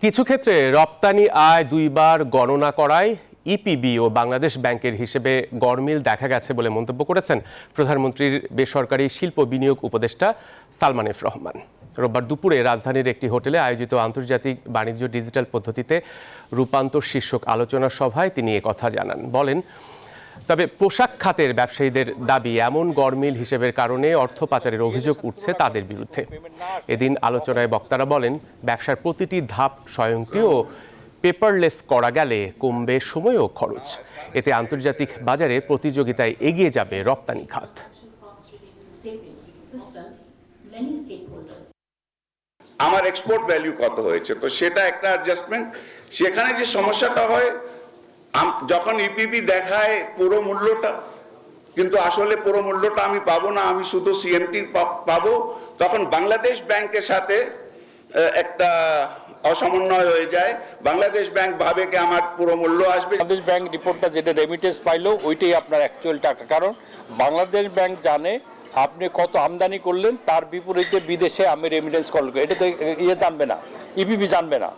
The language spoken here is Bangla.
কিছু ক্ষেত্রে রপ্তানি আয় দুইবার গণনা করায় ইপিবি ও বাংলাদেশ ব্যাংকের হিসেবে গড়মিল দেখা গেছে বলে মন্তব্য করেছেন প্রধানমন্ত্রীর বেসরকারি শিল্প বিনিয়োগ উপদেষ্টা সালমান এফ রহমান। রোববার দুপুরে রাজধানীর একটি হোটেলে আয়োজিত আন্তর্জাতিক বাণিজ্য ডিজিটাল পদ্ধতিতে রূপান্তর শীর্ষক আলোচনা সভায় তিনি একথা জানান। বলেন, তবে পোশাক খাতের ব্যবসায়ীদের দাবি এমন গড়মিল হিসেবের কারণে অর্থ পাচারের অভিযোগ উঠছে তাদের বিরুদ্ধে। এদিন আলোচনায় বক্তারা বলেন, ব্যবসার প্রতিটি ধাপ স্বয়ংক্রিয় ও পেপারলেস করা গেলে কমবে সময় ও খরচ। এতে আন্তর্জাতিক বাজারে প্রতিযোগিতায় এগিয়ে যাবে রপ্তানি খাত। আমার এক্সপোর্ট ভ্যালু কত হয়েছে, তো সেটা একটা অ্যাডজাস্টমেন্ট। সেখানে যে সমস্যাটা হয়, যখন ইপিবি দেখায় পুরো মূল্যটা, কিন্তু আসলে পুরো মূল্যটা আমি পাবো না, আমি শুধু সিএমটি পাবো, তখন বাংলাদেশ ব্যাংকের সাথে একটা অসমন্বয় হয়ে যায়। বাংলাদেশ ব্যাংক ভাবে কি আমার পুরো মূল্য আসবে। বাংলাদেশ ব্যাংক রিপোর্টটা যেটা রেমিটেন্স পাইলো ওইটাই আপনার অ্যাকচুয়াল টাকা, কারণ বাংলাদেশ ব্যাংক জানে আপনি কত আমদানি করলেন, তার বিপরীতে বিদেশে আমি রেমিটেন্স কল করি, এটা তো জানবে না, ইপিবি জানবে না।